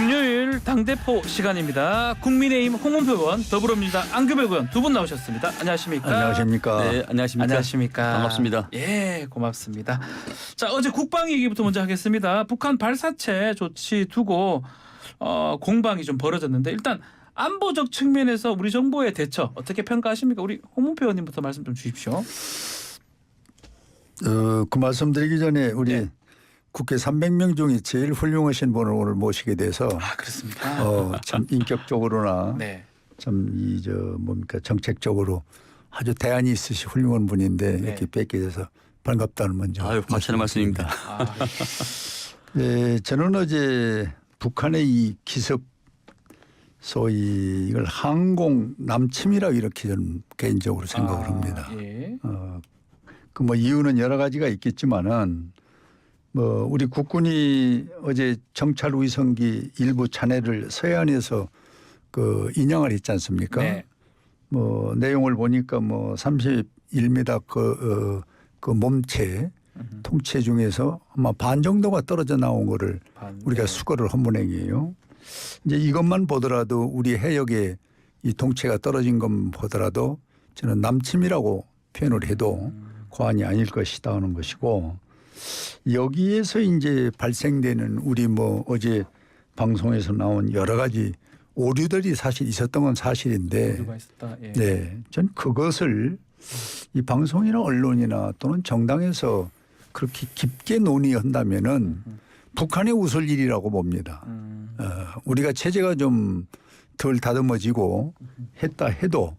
금요일 당대표 시간입니다. 국민의힘 홍문표 의원, 더불어민주당 안규백 의원 두 분 나오셨습니다. 안녕하십니까? 안녕하십니까? 네, 안녕하십니까? 안녕하십니까? 반갑습니다. 예, 고맙습니다. 자, 어제 국방 얘기부터 먼저 하겠습니다. 북한 발사체 조치 두고 공방이 좀 벌어졌는데 일단 안보적 측면에서 우리 정부의 대처 어떻게 평가하십니까? 우리 홍문표 의원님부터 말씀 좀 주십시오. 그 말씀드리기 전에 우리 네. 국회 300명 중에 제일 훌륭하신 분을 오늘 모시게 돼서 그렇습니까? 참 인격적으로나 네. 참 뭡니까 정책적으로 아주 대안이 있으시 훌륭한 분인데 네. 이렇게 뵙게 돼서 반갑다는 먼저. 아유, 과찬의 말씀입니다. 네, 저는 어제 북한의 이 기습 소위 이걸 항공 남침이라고 이렇게 저는 개인적으로 생각을 합니다. 예. 그 뭐 이유는 여러 가지가 있겠지만은 뭐 우리 국군이 어제 정찰 위성기 일부 잔해를 서해안에서 그 인양을 했지 않습니까? 네. 뭐 내용을 보니까 뭐 31m 그 몸체 통체 중에서 아마 반 정도가 떨어져 나온 거를 우리가 수거를 한 모양이에요. 이제 이것만 보더라도 우리 해역에 이 통체가 떨어진 것만 보더라도 저는 남침이라고 표현을 해도 과언이 아닐 것이다 하는 것이고, 여기에서 이제 발생되는 우리 뭐 어제 방송에서 나온 여러 가지 오류들이 사실 있었던 건 사실인데, 오류가 있었다. 예. 네, 전 그것을 이 방송이나 언론이나 또는 정당에서 그렇게 깊게 논의한다면은 북한의 웃을 일이라고 봅니다. 우리가 체제가 좀 덜 다듬어지고 했다 해도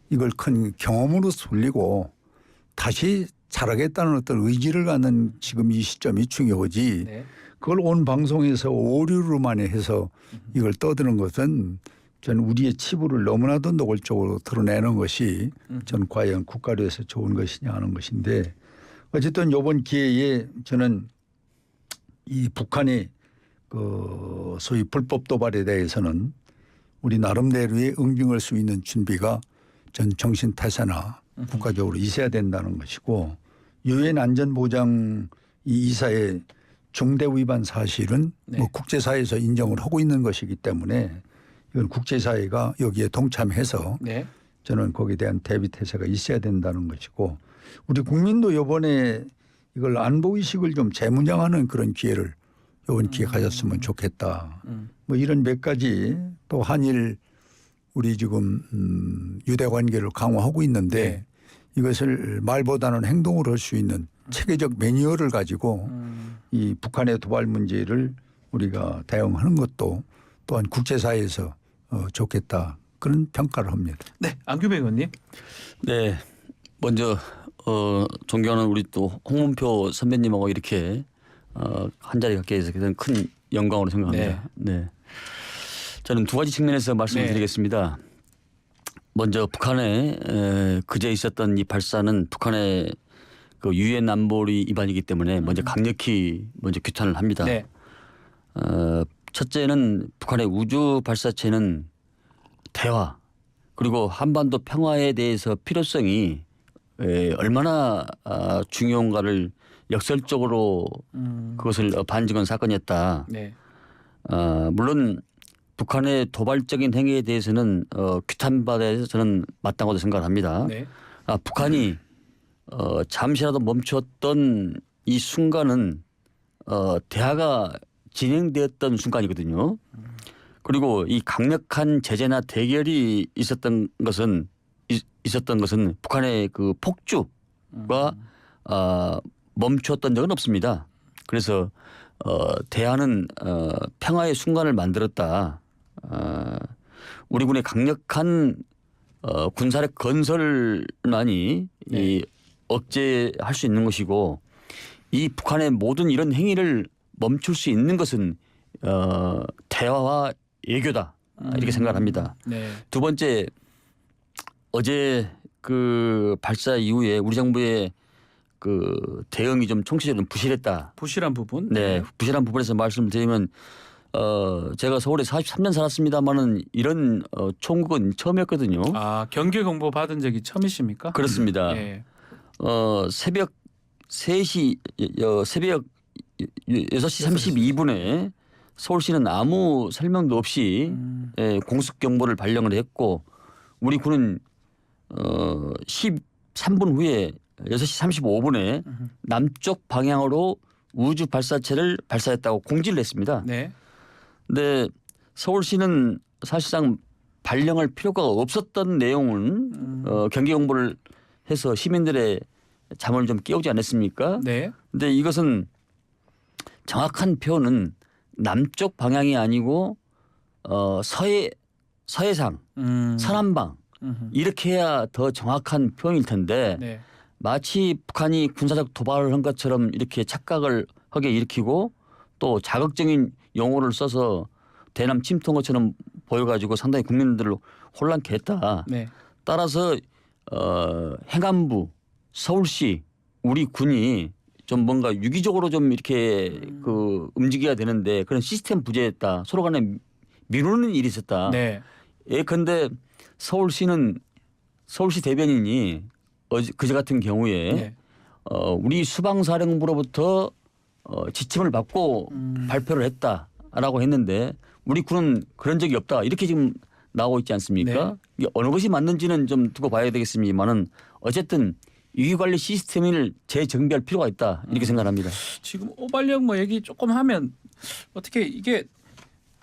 이걸 큰 경험으로 돌리고 다시 잘하겠다는 어떤 의지를 갖는 지금 이 시점이 중요하지. 네. 그걸 온 방송에서 오류로만 해서 이걸 떠드는 것은 저는 우리의 치부를 너무나도 노골적으로 드러내는 것이 저는 과연 국가를 위해서 좋은 것이냐 하는 것인데, 어쨌든 이번 기회에 저는 이 북한의 그 소위 불법 도발에 대해서는 우리 나름대로의 응징할 수 있는 준비가 전 정신 태세나 국가적으로 있어야 된다는 것이고, 유엔 안전보장 이 이사의 중대 위반 사실은 네. 뭐 국제사회에서 인정을 하고 있는 것이기 때문에 이건 국제사회가 여기에 동참해서 네. 저는 거기에 대한 대비 태세가 있어야 된다는 것이고, 우리 국민도 이번에 이걸 안보의식을 좀 재무장하는 그런 기회를 이번 기회에 가졌으면 좋겠다. 뭐 이런 몇 가지, 또 한일 우리 지금 유대 관계를 강화하고 있는데 네. 이것을 말보다는 행동으로 할 수 있는 체계적 매뉴얼을 가지고 이 북한의 도발 문제를 우리가 대응하는 것도 또한 국제사회에서 좋겠다, 그런 평가를 합니다. 네, 안규백 의원님. 네, 먼저 존경하는 우리 또 홍문표 선배님하고 이렇게 한 자리 갖게 돼서 큰 영광으로 생각합니다. 네. 저는 두 가지 측면에서 말씀을 네. 드리겠습니다. 먼저 북한에 그제 있었던 이 발사는 북한의 그 유엔 안보리 위반이기 때문에 먼저 강력히 먼저 규탄을 합니다. 네. 첫째는 북한의 우주 발사체는 대화 그리고 한반도 평화에 대해서 필요성이 얼마나 중요한가를 역설적으로 그것을 반증한 사건이었다. 네. 물론 북한의 도발적인 행위에 대해서는 규탄받아야 저는 마땅하다고 생각을 합니다. 네. 북한이 잠시라도 멈췄던 이 순간은 대화가 진행되었던 순간이거든요. 그리고 이 강력한 제재나 대결이 있었던 것은 북한의 그 폭주가 멈췄던 적은 없습니다. 그래서 대화는 평화의 순간을 만들었다. 우리 군의 강력한 군사력 건설만이 네. 이 억제할 수 있는 것이고, 이 북한의 모든 이런 행위를 멈출 수 있는 것은 대화와 외교다, 이렇게 생각을 합니다. 네. 두 번째, 어제 그 발사 이후에 우리 정부의 그 대응이 좀 총체적으로 부실했다. 부실한 부분. 네, 부실한 부분에서 말씀을 드리면 제가 서울에 43년 살았습니다만은 이런 총국은 처음이었거든요. 경계 공보 받은 적이 처음이십니까? 그렇습니다. 예. 새벽 3시 새벽 6시 32분에 서울시는 아무 설명도 없이 공습 경보를 발령을 했고 우리 군은 13분 후에 6시 35분에 남쪽 방향으로 우주 발사체를 발사했다고 공지를 했습니다. 네. 근데 서울시는 사실상 발령할 필요가 없었던 내용은 경계 공보를 해서 시민들의 잠을 좀 깨우지 않았습니까? 네. 근데 이것은 정확한 표현은 남쪽 방향이 아니고 서해상, 서남방 이렇게 해야 더 정확한 표현일 텐데 네. 마치 북한이 군사적 도발을 한 것처럼 이렇게 착각을 하게 일으키고 또 자극적인 용어를 써서 대남 침투한 것처럼 보여가지고 상당히 국민들을 혼란케 했다. 네. 따라서 행안부, 서울시, 우리 군이 좀 뭔가 유기적으로 좀 이렇게 그 움직여야 되는데 그런 시스템 부재였다. 서로 간에 미루는 일이 있었다. 네. 예컨대 서울시 대변인이 그제 같은 경우에 네. 우리 수방사령부로부터 지침을 받고 발표를 했다라고 했는데 우리 군은 그런 적이 없다. 이렇게 지금 나오고 있지 않습니까? 네. 이게 어느 것이 맞는지는 좀 두고 봐야 되겠습니다만은 어쨌든 위기관리 시스템을 재정비할 필요가 있다. 이렇게 생각합니다. 지금 오발령 뭐 얘기 조금 하면 어떻게 이게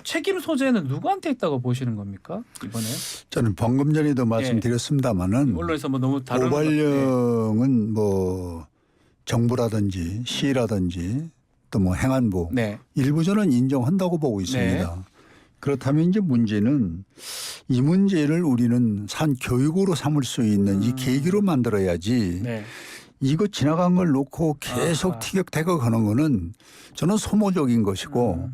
책임 소재는 누구한테 있다고 보시는 겁니까? 이번에 저는 방금 전에도 말씀드렸습니다마는 언론에서 뭐 너무 다른 오발령은 뭐 정부라든지 시라든지 또 뭐 행안부 네. 일부 저는 인정한다고 보고 있습니다. 그렇다면 이제 문제는 이 문제를 우리는 산 교육으로 삼을 수 있는 이 계기로 만들어야지 네. 이거 지나간 걸 놓고 계속 티격태격 하는 거는 저는 소모적인 것이고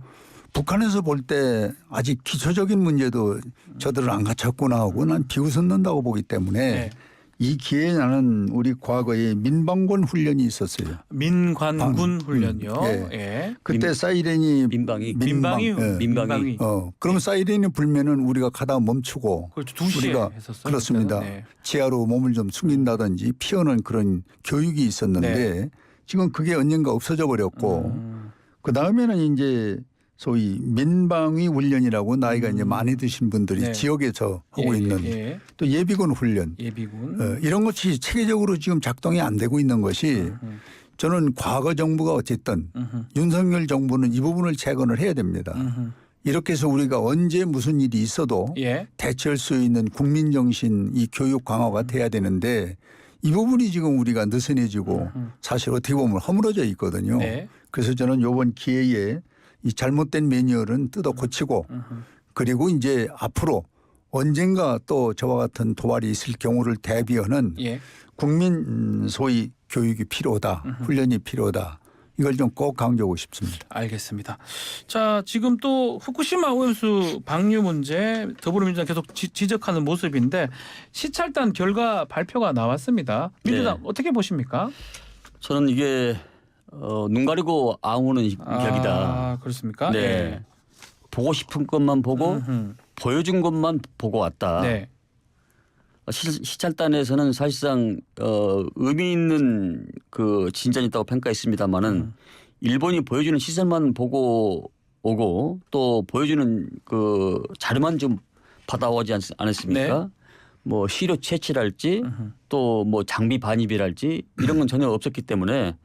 북한에서 볼 때 아직 기초적인 문제도 저들은 안 갖췄구나 하고 난 비웃는다고 보기 때문에 네. 이 기회에 나는 우리 과거에 민방군 훈련이 있었어요. 민관군 훈련이요. 예. 예. 그때 사이렌이 민방위. 민방위. 그럼 사이렌이 불면은 우리가 가다 멈추고 그렇죠. 2시에 우리가 했었어요. 그렇습니다. 네. 지하로 몸을 좀 숨긴다든지 피하는 그런 교육이 있었는데 지금 그게 언젠가 없어져 버렸고 그 다음에는 이제 소위 민방위 훈련이라고 나이가 이제 많이 드신 분들이 네. 지역에서 하고 있는 또 예비군 훈련 예비군. 이런 것이 체계적으로 지금 작동이 안 되고 있는 것이 저는 과거 정부가 어쨌든 윤석열 정부는 이 부분을 재건을 해야 됩니다. 이렇게 해서 우리가 언제 무슨 일이 있어도 예. 대처할 수 있는 국민 정신 이 교육 강화가 돼야 되는데 이 부분이 지금 우리가 느슨해지고 사실 어떻게 보면 허물어져 있거든요. 네. 그래서 저는 이번 기회에 이 잘못된 매뉴얼은 뜯어 고치고 그리고 이제 앞으로 언젠가 또 저와 같은 도발이 있을 경우를 대비하는 예. 국민 소위 교육이 필요하다. 훈련이 필요하다. 이걸 좀 꼭 강조하고 싶습니다. 알겠습니다. 자, 지금 또 후쿠시마 오염수 방류 문제 더불어민주당 계속 지적하는 모습인데 시찰단 결과 발표가 나왔습니다. 민주당 어떻게 보십니까? 저는 이게 눈 가리고 앙우는 격이다. 아, 그렇습니까? 네. 예. 보고 싶은 것만 보고 보여준 것만 보고 왔다. 네. 시찰단에서는 사실상 의미 있는 그 진전이 있다고 평가했습니다마는 일본이 보여주는 시선만 보고 오고 또 보여주는 그 자료만 좀 받아오지 않았습니까? 네. 뭐 시료 채취랄지 또 뭐 장비 반입이랄지 이런 건 전혀 없었기 때문에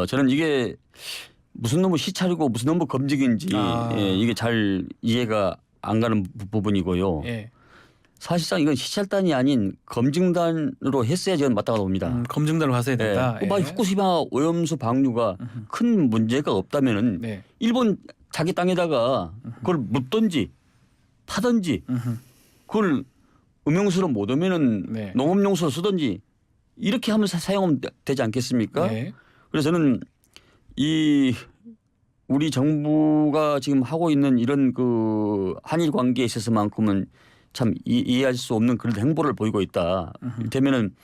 저는 이게 무슨 놈의 시찰이고 무슨 놈의 검증인지 이게 잘 이해가 안 가는 부분이고요. 예. 사실상 이건 시찰단이 아닌 검증단으로 했어야 저는 맞다고 봅니다. 검증단으로 가서야 된다. 네. 만약 후쿠시마 오염수 방류가 큰 문제가 없다면은 네. 일본 자기 땅에다가 그걸 묻든지 파든지 그걸 음용수로 못 오면은 네. 농업용수로 쓰든지 이렇게 하면 사용하면 되지 않겠습니까? 네. 그래서 저는 이 우리 정부가 지금 하고 있는 이런 그 한일 관계에 있어서만큼은 참 이해할 수 없는 그런 행보를 보이고 있다. 이를테면은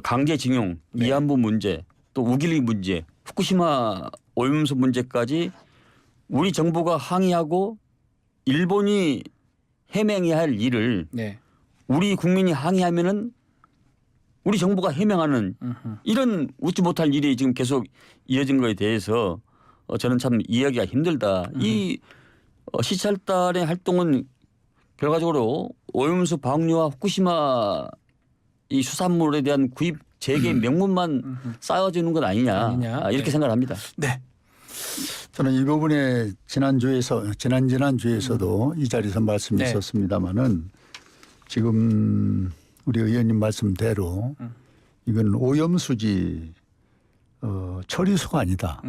강제징용, 위안부 문제, 또 우길기 문제, 후쿠시마 오염수 문제까지 우리 정부가 항의하고 일본이 해명해야 할 일을 네. 우리 국민이 항의하면은 우리 정부가 해명하는 이런 웃지 못할 일이 지금 계속 이어진 거에 대해서 저는 참 이해하기가 힘들다. 이 시찰단의 활동은 결과적으로 오염수 방류와 후쿠시마 이 수산물에 대한 구입 재개 명분만 쌓아지는 건 아니냐, 이렇게 네. 생각을 합니다. 네. 저는 이 부분에 지난주에서도 이 자리에서 말씀이 네. 있었습니다마는 지금 우리 의원님 말씀대로 이건 오염수지 처리수가 아니다.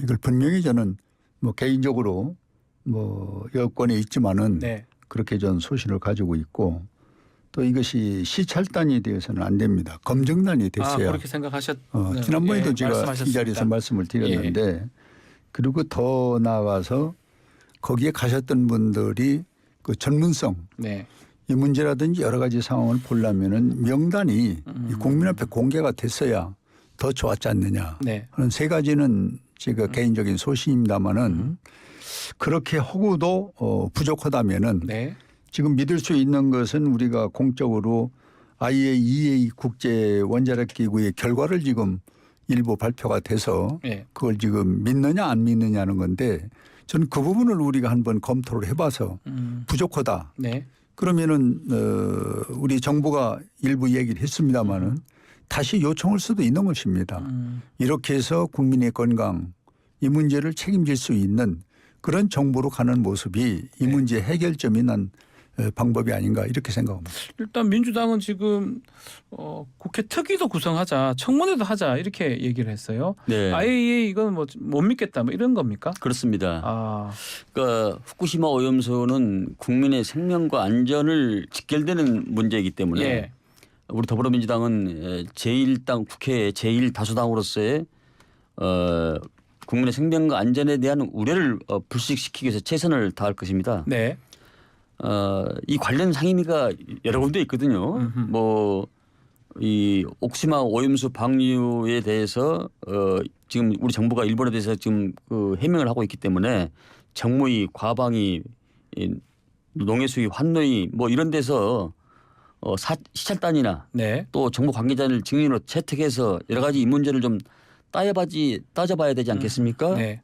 이걸 분명히 저는 뭐 개인적으로 뭐 여권에 있지만은 네. 그렇게 저는 소신을 가지고 있고 또 이것이 시찰단이 되어서는 안 됩니다. 검증단이 됐어야. 그렇게 생각하셨. 지난번에도 예, 제가 이 말씀하셨습니다. 자리에서 말씀을 드렸는데 그리고 더 나아가서 거기에 가셨던 분들이 그 전문성 네. 이 문제라든지 여러 가지 상황을 보려면은 명단이 이 국민 앞에 공개가 됐어야 더 좋았지 않느냐 네. 하는 세 가지는 제가 개인적인 소신입니다마는 그렇게 허구도 부족하다면은 네. 지금 믿을 수 있는 것은 우리가 공적으로 IAEA 국제 원자력 기구의 결과를 지금 일부 발표가 돼서 네. 그걸 지금 믿느냐 안 믿느냐는 건데 저는 그 부분을 우리가 한번 검토를 해봐서 부족하다. 네. 그러면은 우리 정부가 일부 얘기를 했습니다마는 다시 요청할 수도 있는 것입니다. 이렇게 해서 국민의 건강 이 문제를 책임질 수 있는 그런 정부로 가는 모습이 이 문제 해결점이 난 방법이 아닌가 이렇게 생각합니다. 일단 민주당은 지금 국회 특위도 구성하자, 청문회도 하자 이렇게 얘기를 했어요. 네. IAEA 이건 뭐 못 믿겠다 뭐 이런 겁니까? 그렇습니다. 그러니까 후쿠시마 오염수는 국민의 생명과 안전을 직결되는 문제이기 때문에 예. 우리 더불어민주당은 제1당 국회의 제1다수당으로서의 국민의 생명과 안전에 대한 우려를 불식시키기 위해서 최선을 다할 것입니다. 네. 이 관련 상임위가 여러 군데 있거든요. 뭐 이 옥시마 오염수 방류에 대해서 지금 우리 정부가 일본에 대해서 지금 그 해명을 하고 있기 때문에 정무위, 과방위, 농해수위, 환노위 뭐 이런 데서 시찰단이나 네. 또 정부 관계자를 증인으로 채택해서 여러 가지 이 문제를 좀 따져봐야 되지 않겠습니까? 네.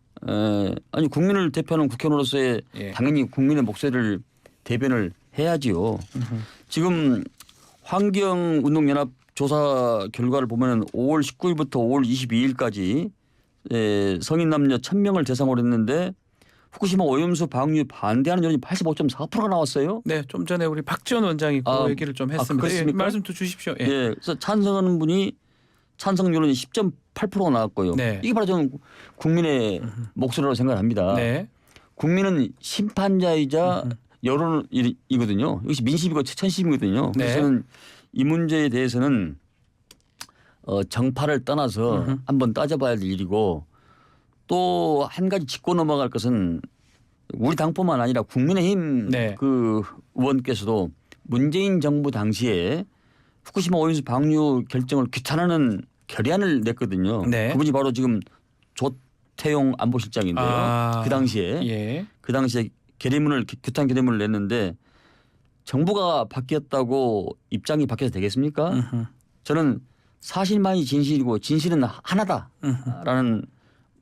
아니 국민을 대표하는 국회의원으로서의 예. 당연히 국민의 목소리를 대변을 해야지요. 지금 환경운동연합 조사 결과를 보면 5월 19일부터 5월 22일까지 성인 남녀 1,000명을 대상으로 했는데 후쿠시마 오염수 방류 반대하는 여론이 85.4%가 나왔어요. 네. 좀 전에 우리 박지원 원장이 그 얘기를 좀 했습니다. 예, 그렇습니까? 말씀 좀 주십시오. 예. 예, 그래서 찬성하는 분이 찬성 여론이 10.8%가 나왔고요. 네. 이게 바로 저는 국민의 목소리라고 생각합니다. 네. 국민은 심판자이자 여론이거든요. 이것이 민심이고 천심이거든요. 네. 그래서 저는 이 문제에 대해서는 정파를 떠나서 한번 따져봐야 될 일이고 또 한 가지 짚고 넘어갈 것은 우리 당뿐만 아니라 국민의힘 네. 그 의원께서도 문재인 정부 당시에 후쿠시마 오염수 방류 결정을 규탄하는 결의안을 냈거든요. 네. 그분이 바로 지금 조태용 안보실장인데요. 그 당시에 예. 규탄 결의문을 냈는데 정부가 바뀌었다고 입장이 바뀌어서 되겠습니까? 저는 사실만이 진실이고 진실은 하나다라는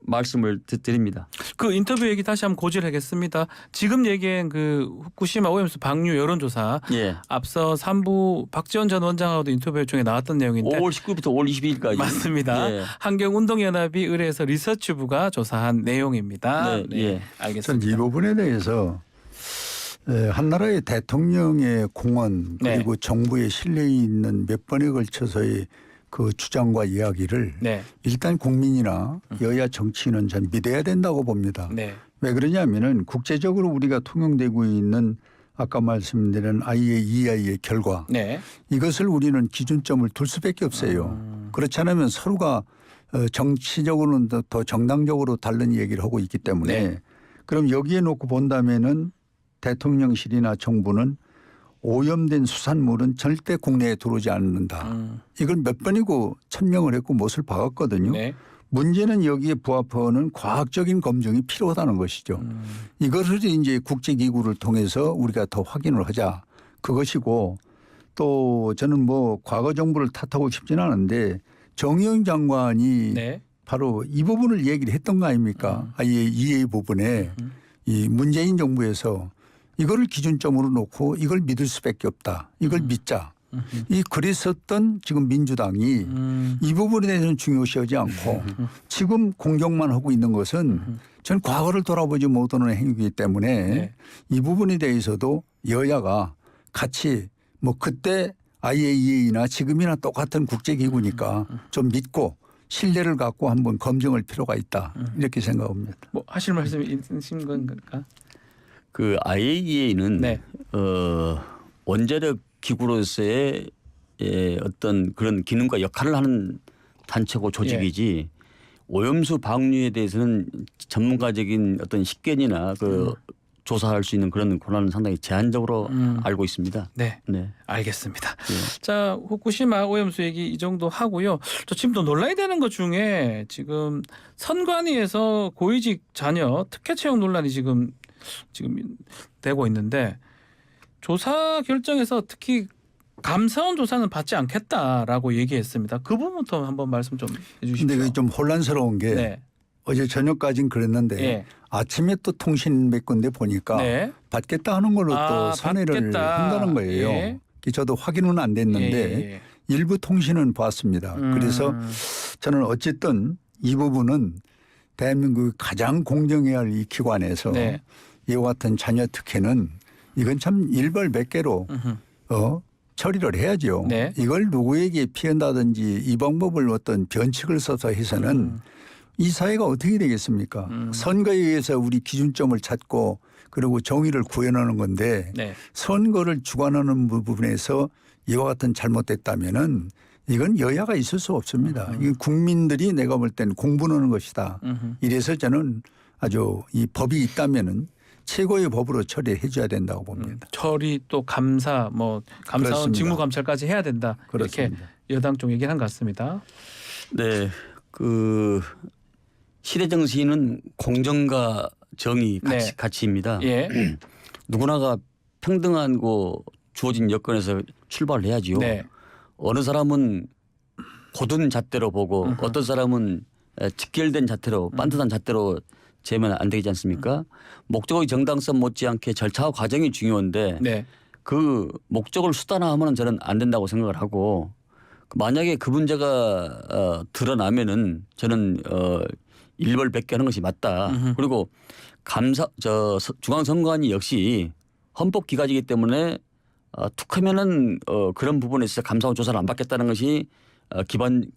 말씀을 드립니다. 그 인터뷰 얘기 다시 한번 고지하겠습니다. 지금 얘기한 그 후쿠시마 오염수 방류 여론조사 예. 앞서 3부 박지원 전 원장하고도 인터뷰 중에 나왔던 내용인데 5월 19일부터 5월 22일까지 맞습니다. 예. 환경운동연합이 의뢰해서 리서치부가 조사한 내용입니다. 네, 예. 알겠습니다. 저는 이 부분에 대해서 한 나라의 대통령의 공언 그리고 네. 정부의 신뢰에 있는 몇 번에 걸쳐서의 그 주장과 이야기를 네. 일단 국민이나 여야 정치인은 전 믿어야 된다고 봅니다. 네. 왜 그러냐면은 국제적으로 우리가 통용되고 있는 아까 말씀드린 IAEA의 결과 네. 이것을 우리는 기준점을 둘 수밖에 없어요. 그렇지 않으면 서로가 정치적으로는 더 정당적으로 다른 얘기를 하고 있기 때문에 네. 그럼 여기에 놓고 본다면은 대통령실이나 정부는 오염된 수산물은 절대 국내에 들어오지 않는다. 이걸 몇 번이고 천명을 했고 못을 박았거든요. 네. 문제는 여기에 부합하는 과학적인 검증이 필요하다는 것이죠. 이것을 이제 국제기구를 통해서 우리가 더 확인을 하자. 그것이고 또 저는 뭐 과거 정부를 탓하고 싶지는 않은데 정의용 장관이 네. 바로 이 부분을 얘기를 했던 거 아닙니까? IAEA 부분에 이 문재인 정부에서 이거를 기준점으로 놓고 이걸 믿을 수밖에 없다. 이걸 믿자. 이 그랬었던 지금 민주당이 이 부분에 대해서는 중요시하지 않고 지금 공격만 하고 있는 것은 전 과거를 돌아보지 못하는 행위이기 때문에 네. 이 부분에 대해서도 여야가 같이 뭐 그때 IAEA나 지금이나 똑같은 국제기구니까 좀 믿고 신뢰를 갖고 한번 검증할 필요가 있다. 이렇게 생각합니다. 뭐 하실 말씀이 있으신 건가? 그 IAEA는 네. 원자력 기구로서의 어떤 그런 기능과 역할을 하는 단체고 조직이지 오염수 방류에 대해서는 전문가적인 어떤 식견이나 그 조사할 수 있는 그런 권한은 상당히 제한적으로 알고 있습니다. 네. 네. 알겠습니다. 네. 자, 후쿠시마 오염수 얘기 이 정도 하고요. 저 지금 또 논란이 되는 것 중에 지금 선관위에서 고위직 자녀 특혜 채용 논란이 지금 되고 있는데 조사 결정에서 특히 감사원 조사는 받지 않겠다라고 얘기했습니다. 그 부분부터 한번 말씀 좀 해주시죠. 근데 그게 좀 혼란스러운 게 네. 어제 저녁까지는 그랬는데 예. 아침에 또 통신 몇 군데 보니까 네. 받겠다 하는 걸로 또 선회를 받겠다. 한다는 거예요. 예. 저도 확인은 안 됐는데 예. 일부 통신은 봤습니다. 그래서 저는 어쨌든 이 부분은 대한민국 가장 공정해야 할 이 기관에서 네. 이와 같은 자녀 특혜는 이건 참 일벌백계로 처리를 해야죠. 네. 이걸 누구에게 피한다든지 이 방법을 어떤 변칙을 써서 해서는 이 사회가 어떻게 되겠습니까? 선거에 의해서 우리 기준점을 찾고 그리고 정의를 구현하는 건데 네. 선거를 주관하는 부분에서 이와 같은 잘못됐다면은 이건 여야가 있을 수 없습니다. 이건 국민들이 내가 볼 때는 공분하는 것이다. 이래서 저는 아주 이 법이 있다면은 최고의 법으로 처리해 줘야 된다고 봅니다. 처리 또 감사 뭐 감사원 그렇습니다. 직무 감찰까지 해야 된다. 그렇습니다. 이렇게 여당 쪽 얘기를 한 것 같습니다. 네. 그 시대 정신은 공정과 정의 네. 가치입니다. 예. 누구나가 평등한 주어진 여건에서 출발을 해야지요. 네. 어느 사람은 고든 잣대로 보고 어떤 사람은 직결된 잣대로 반듯한 잣대로 재면 안 되지 않습니까? 목적의 정당성 못지않게 절차와 과정이 중요한데 네. 그 목적을 수단화하면 저는 안 된다고 생각을 하고 만약에 그 문제가 드러나면은 저는 일벌백계하는 것이 맞다. 그리고 중앙선관위 역시 헌법 기관이기 때문에 툭하면은 그런 부분에 있어서 감사원 조사를 안 받겠다는 것이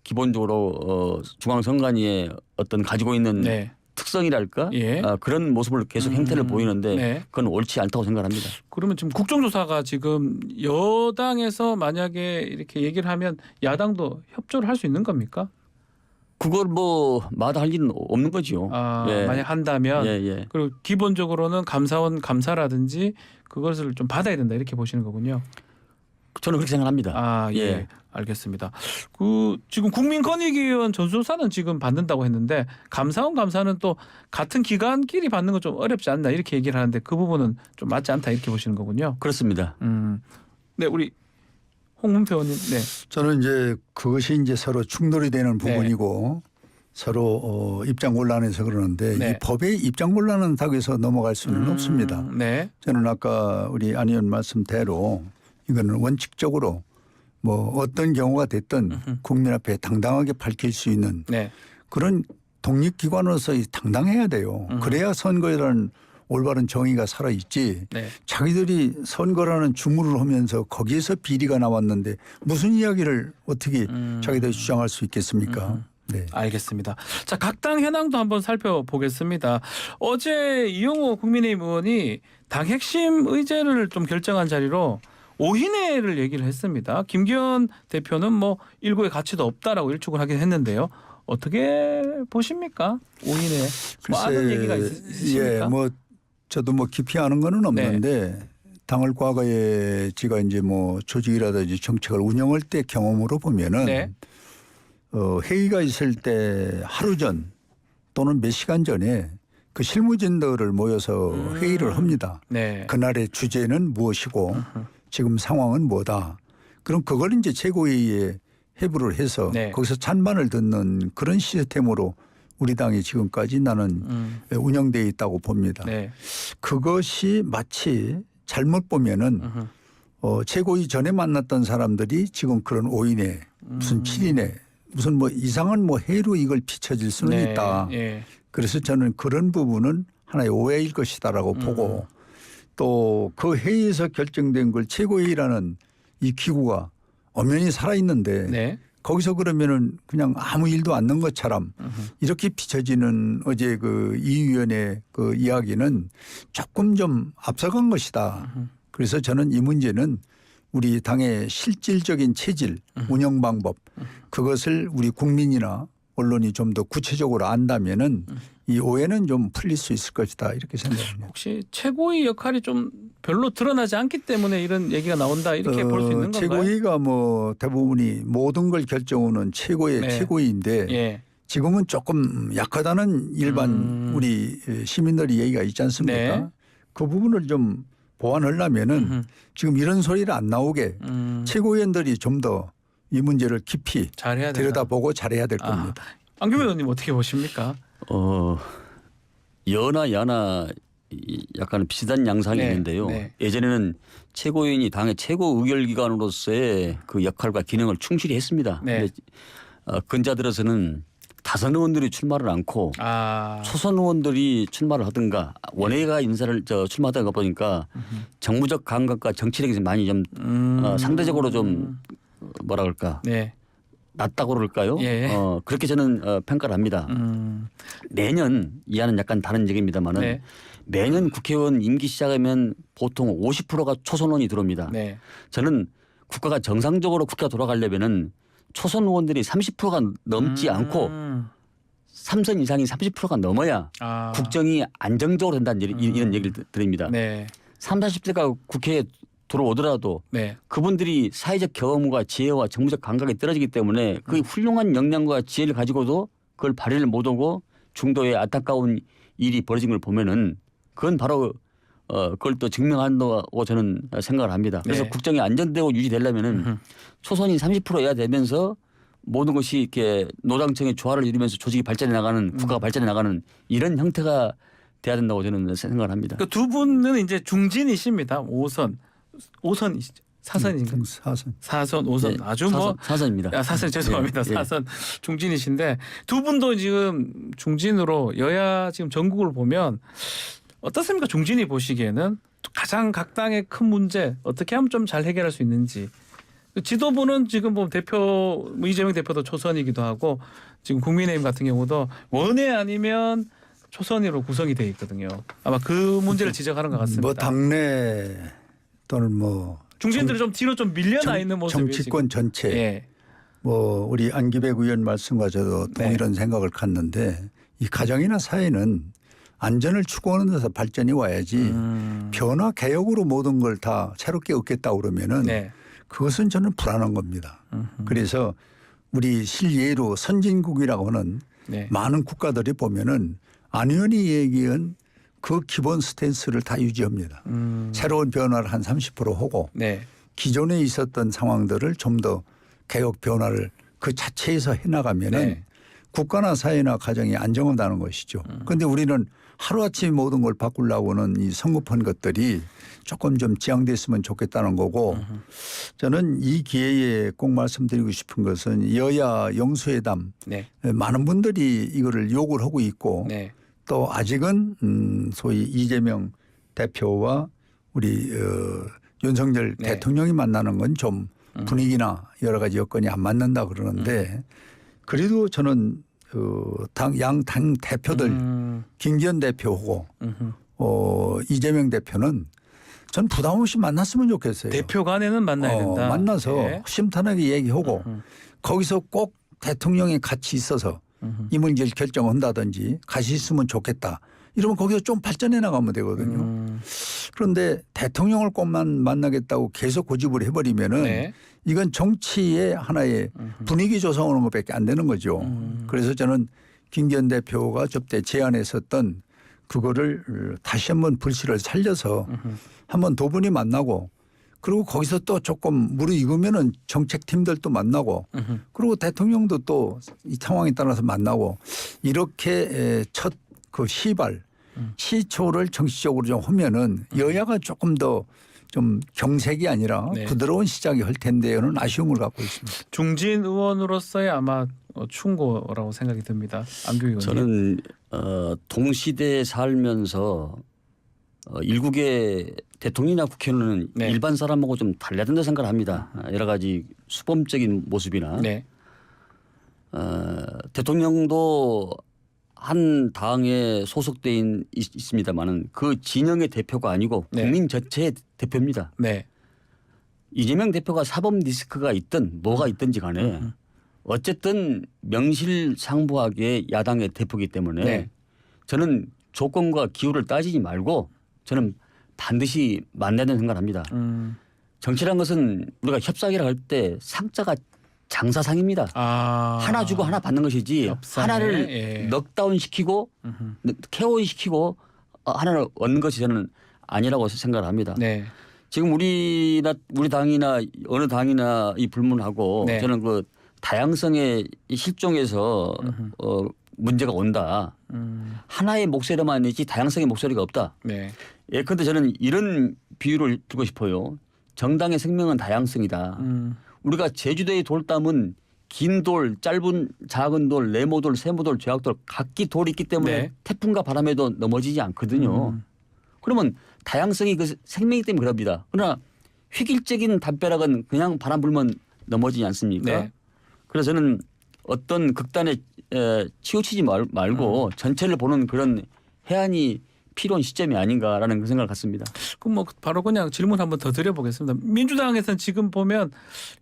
기본적으로 중앙선관위의 어떤 가지고 있는 네. 특성이랄까 예. 그런 모습을 계속 행태를 보이는데 네. 그건 옳지 않다고 생각합니다. 그러면 지금 국정조사가 지금 여당에서 만약에 이렇게 얘기를 하면 야당도 협조를 할 수 있는 겁니까? 그걸 마다할 일은 없는 거죠. 예. 만약 한다면 예. 그리고 기본적으로는 감사원 감사라든지 그것을 좀 받아야 된다 이렇게 보시는 거군요. 저는 그렇게 생각합니다. 예. 알겠습니다. 지금 국민권익위원 전수조사는 지금 받는다고 했는데 감사원 감사는 또 같은 기관끼리 받는 건 좀 어렵지 않나 이렇게 얘기를 하는데 그 부분은 좀 맞지 않다 이렇게 보시는 거군요. 그렇습니다. 네, 우리 홍문표 의원님. 네. 저는 이제 그것이 이제 서로 충돌이 되는 부분이고 서로 입장 곤란해서 그러는데 네. 이 법의 입장 곤란하다고 해서 넘어갈 수는 없습니다. 네. 저는 아까 우리 안 의원 말씀대로 이거는 원칙적으로 어떤 경우가 됐든 국민 앞에 당당하게 밝힐 수 있는 네. 그런 독립기관으로서 당당해야 돼요. 그래야 선거라는 올바른 정의가 살아있지. 네. 자기들이 선거라는 주문을 하면서 거기에서 비리가 나왔는데 무슨 이야기를 어떻게 자기들이 주장할 수 있겠습니까? 네. 알겠습니다. 자, 각 당 현황도 한번 살펴보겠습니다. 어제 이용호 국민의힘 의원이 당 핵심 의제를 좀 결정한 자리로 오인회를 얘기를 했습니다. 김기현 대표는 일고의 가치도 없다라고 일축을 하긴 했는데요. 어떻게 보십니까? 오인회 아는 얘기가 있으십니까? 예, 저도 깊이 아는 거는 없는데 당을 과거에 제가 이제 조직이라든지 정책을 운영할 때 경험으로 보면은 네. 회의가 있을 때 하루 전 또는 몇 시간 전에 그 실무진들을 모여서 회의를 합니다. 네. 그날의 주제는 무엇이고 지금 상황은 뭐다. 그럼 그걸 이제 최고회의에 회부를 해서 네. 거기서 찬반을 듣는 그런 시스템으로 우리 당이 지금까지 나는 운영되어 있다고 봅니다. 네. 그것이 마치 잘못 보면은 최고위 전에 만났던 사람들이 지금 그런 5인에 무슨 7인에 무슨 뭐 이상한 뭐 해로 이걸 비춰질 수는 네. 있다. 예. 그래서 저는 그런 부분은 하나의 오해일 것이다라고 보고 또 그 회의에서 결정된 걸 최고위라는 이 기구가 엄연히 살아있는데 네. 거기서 그러면은 그냥 아무 일도 않는 것처럼 이렇게 비춰지는 어제 그 이 위원의 그 이야기는 조금 좀 앞서간 것이다. 그래서 저는 이 문제는 우리 당의 실질적인 체질, 운영 방법 그것을 우리 국민이나 언론이 좀 더 구체적으로 안다면은 이 오해는 좀 풀릴 수 있을 것이다 이렇게 생각합니다. 혹시 최고위 역할이 좀 별로 드러나지 않기 때문에 이런 얘기가 나온다 이렇게 볼 수 있는 건가요? 최고위가 뭐 대부분이 모든 걸 결정하는 최고의 네. 최고위인데 예. 지금은 조금 약하다는 일반 우리 시민들의 얘기가 있지 않습니까? 네. 그 부분을 좀 보완하려면은 지금 이런 소리를 안 나오게 최고위원들이 좀 더 이 문제를 깊이 잘해야 된다. 들여다보고 잘해야 될 겁니다. 안규배 의원님 어떻게 보십니까? 여나 야나 약간 비슷한 양상이 네, 있는데요. 네. 예전에는 최고위원이 당의 최고 의결기관으로서의 그 역할과 기능을 충실히 했습니다. 네. 근데 근자 들어서는 다선 의원들이 출마를 않고 초선 의원들이 출마를 하든가 원외가 인사를 출마하다가 보니까 정무적 감각과 정치력이 많이 좀 상대적으로 좀 뭐라 그럴까 네. 낮다고 그럴까요? 예. 그렇게 저는 평가를 합니다. 매년 이하는 약간 다른 얘기입니다만은 네. 매년 국회의원 임기 시작하면 보통 50%가 초선 의원이 들어옵니다. 네. 저는 국가가 정상적으로 국가가 돌아가려면은 초선 의원들이 30%가 넘지 않고 3선 이상이 30%가 넘어야 국정이 안정적으로 된다는 이런 얘기를 드립니다. 네. 30, 40대가 국회에 들어오더라도 네. 그분들이 사회적 경험과 지혜와 정무적 감각이 떨어지기 때문에 그 훌륭한 역량과 지혜를 가지고도 그걸 발휘를 못하고 중도에 안타까운 일이 벌어진 걸 보면은 그건 바로 그걸 또 증명한다고 저는 생각을 합니다. 그래서 네. 국정이 안정되고 유지되려면은 초선이 30%여야 되면서 모든 것이 이렇게 노당청의 조화를 이루면서 조직이 발전해 나가는 국가가 발전해 나가는 이런 형태가 돼야 된다고 저는 생각을 합니다. 그 두 분은 이제 중진이십니다. 5선이시죠. 4선인가요? 4선, 5선 네, 아주 뭐 사선입니다. 4선 죄송합니다. 예, 예. 4선 중진이신데 두 분도 지금 중진으로 여야 지금 전국을 보면 어떻습니까? 중진이 보시기에는 가장 각 당의 큰 문제 어떻게 하면 좀 잘 해결할 수 있는지. 지도부는 지금 보면 대표 이재명 대표도 초선이기도 하고 지금 국민의힘 같은 경우도 원외 아니면 초선으로 구성이 돼 있거든요. 아마 그 문제를 지적하는 것 같습니다. 뭐 당내 또는 뭐 중진들이 좀 뒤로 좀 밀려나 있는 모습이 정치권 전체 예. 뭐 우리 안기백 의원 말씀과 저도 동일한 생각을 갖는데 이 가정이나 사회는 안전을 추구하는 데서 발전이 와야지 변화 개혁으로 모든 걸 다 새롭게 얻겠다 그러면은 네. 그것은 저는 불안한 겁니다. 그래서 우리 실예로 선진국이라고 하는 네. 많은 국가들이 보면은 안 의원이 얘기한 그 기본 스탠스를 다 유지합니다. 새로운 변화를 한 30% 하고 네. 기존에 있었던 상황들을 좀 더 개혁 변화를 그 자체에서 해나가면은 네. 국가나 사회나 가정이 안정한다는 것이죠. 그런데 우리는 하루아침에 모든 걸 바꾸려고는 이 성급한 것들이 조금 좀 지양됐으면 좋겠다는 거고 저는 이 기회에 꼭 말씀드리고 싶은 것은 여야 영수회담 네. 많은 분들이 이거를 욕을 하고 있고 네. 또 아직은 소위 이재명 대표와 우리 윤석열 네. 대통령이 만나는 건 좀 분위기나 여러 가지 여건이 안 맞는다 그러는데 그래도 저는 양당 대표들 김기현 대표하고 이재명 대표는 전 부담 없이 만났으면 좋겠어요. 대표 간에는 만나야 된다. 만나서 네. 심탄하게 얘기하고 거기서 꼭 대통령이 같이 있어서 이 문제를 결정한다든지 같이 있으면 좋겠다. 이러면 거기서 좀 발전해 나가면 되거든요. 그런데 대통령을 꼭만 만나겠다고 계속 고집을 해버리면은 네. 이건 정치의 하나의 분위기 조성하는 것밖에 안 되는 거죠. 그래서 저는 김기현 대표가 저때 제안했었던 그거를 다시 한번 불씨를 살려서 한번 두 분이 만나고 그리고 거기서 또 조금 무르익으면은 정책팀들도 만나고 그리고 대통령도 또 이 상황에 따라서 만나고 이렇게 첫 그 시발 시초를 정치적으로 좀 하면은 여야가 조금 더 좀 경색이 아니라 네. 부드러운 시작이 할 텐데요는 아쉬움을 갖고 있습니다. 중진 의원으로서의 아마 충고라고 생각이 듭니다. 안규 의원님. 저는 동시대에 살면서 일국의 대통령이나 국회의원은 네. 일반 사람하고 좀 달라야 된다 생각을 합니다. 여러 가지 수범적인 모습이나 네. 대통령도 한 당에 소속돼 있습니다만은 그 진영의 대표가 아니고 네. 국민 전체의 대표입니다. 네. 이재명 대표가 사법 리스크가 있든 뭐가 있든지 간에 어쨌든 명실상부하게 야당의 대표이기 때문에 네. 저는 조건과 기후를 따지지 말고 저는 반드시 만나야 된다는 생각을 합니다. 정치란 것은 우리가 협상이라고 할 때 상자가 장사상입니다. 하나 주고 하나 받는 것이지 협상에, 하나를 예. 넉다운 시키고 케어이 시키고 하나를 얻는 것이 저는 아니라고 생각을 합니다. 네. 지금 우리 당이나 어느 당이나 이 불문하고 네. 저는 그 다양성의 실종에서 문제가 온다. 하나의 목소리만 있지 다양성의 목소리가 없다. 네. 예컨대 저는 이런 비유를 들고 싶어요. 정당의 생명은 다양성이다. 우리가 제주도의 돌담은 긴 돌, 짧은 작은 돌, 네모돌, 세모돌, 죄악돌 각기 돌이 있기 때문에 네. 태풍과 바람에도 넘어지지 않거든요. 그러면 다양성이 그 생명이기 때문에 그럽니다. 그러나 획일적인 담벼락은 그냥 바람 불면 넘어지지 않습니까? 네. 그래서 저는 어떤 극단에 치우치지 말고 전체를 보는 그런 해안이 필요한 시점이 아닌가라는 그 생각을 갖습니다. 그럼 뭐 바로 그냥 질문 한번 더 드려보겠습니다. 민주당에서는 지금 보면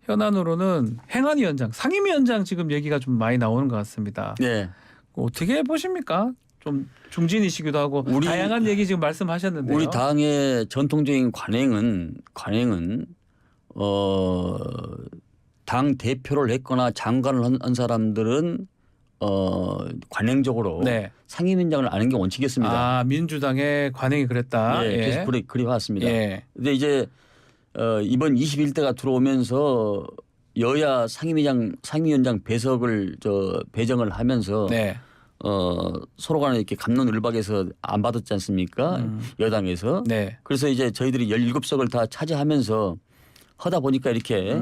현안으로는 행안위원장, 상임위원장 지금 얘기가 좀 많이 나오는 것 같습니다. 네. 어떻게 보십니까? 좀 중진이시기도 하고 다양한 얘기 지금 말씀하셨는데요. 우리 당의 전통적인 관행은 당 대표를 했거나 장관을 한 사람들은 관행적으로 네. 상임위원장을 아는 게 원칙이었습니다. 아, 민주당의 관행이 그랬다. 네, 예. 계속 그래 왔습니다. 예. 근데 이제 이번 21대가 들어오면서 여야 상임위원장 배석을 배정을 하면서 네. 서로 간에 이렇게 갑론을박해서 안 받았지 않습니까? 여당에서. 네. 그래서 이제 저희들이 17석을 다 차지하면서 하다 보니까 이렇게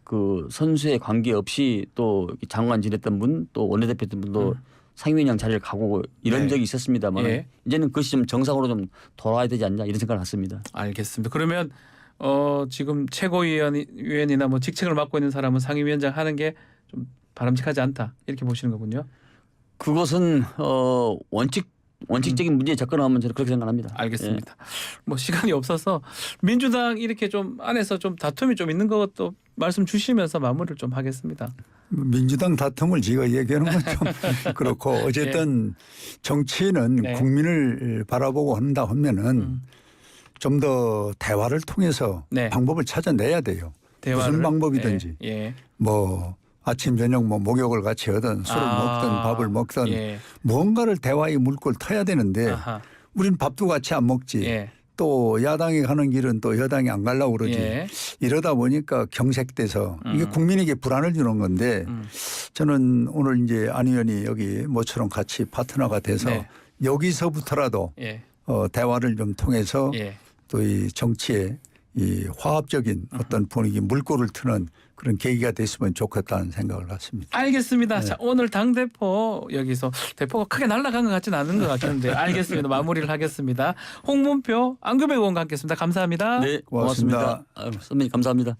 그 선수의 관계없이 또 장관 지냈던 분 또 원내대표 했던 분도 상임위원장 자리를 가고 이런 네. 적이 있었습니다만 예. 이제는 그것이 좀 정상으로 좀 돌아와야 되지 않냐 이런 생각을 갖습니다. 알겠습니다. 그러면 지금 최고위원이나 뭐 직책을 맡고 있는 사람은 상임위원장 하는 게 좀 바람직하지 않다 이렇게 보시는 거군요. 그것은 원칙적인 문제에 접근하면 저는 그렇게 생각합니다. 알겠습니다. 뭐 시간이 없어서 민주당 이렇게 좀 안에서 좀 다툼이 좀 있는 것도 말씀 주시면서 마무리를 좀 하겠습니다. 민주당 다툼을 제가 얘기하는 건 좀 그렇고 어쨌든 정치는 네. 국민을 바라보고 한다 하면은 좀 더 대화를 통해서 네. 방법을 찾아내야 돼요. 대화를. 무슨 방법이든지 예. 예. 뭐 아침 저녁 뭐 목욕을 같이 하든 술을 먹든 밥을 먹든 예. 뭔가를 대화의 물꼬를 터야 되는데 아하. 우린 밥도 같이 안 먹지. 예. 또 야당이 가는 길은 또 여당이 안 가려고 그러지. 예. 이러다 보니까 경색돼서 이게 국민에게 불안을 주는 건데 저는 오늘 이제 안 의원이 여기 모처럼 같이 파트너가 돼서 네. 여기서부터라도 예. 대화를 좀 통해서 예. 또 이 정치에 이 화합적인 어떤 분위기 물꼬를 트는 그런 계기가 됐으면 좋겠다는 생각을 갖습니다. 알겠습니다. 자, 오늘 당대표 여기서 대표가 크게 날아간 것 같지는 않은 것 같은데 알겠습니다. 마무리를 하겠습니다. 홍문표 안규백 의원과 함께했습니다. 감사합니다. 네, 고맙습니다. 고맙습니다. 선배님 감사합니다.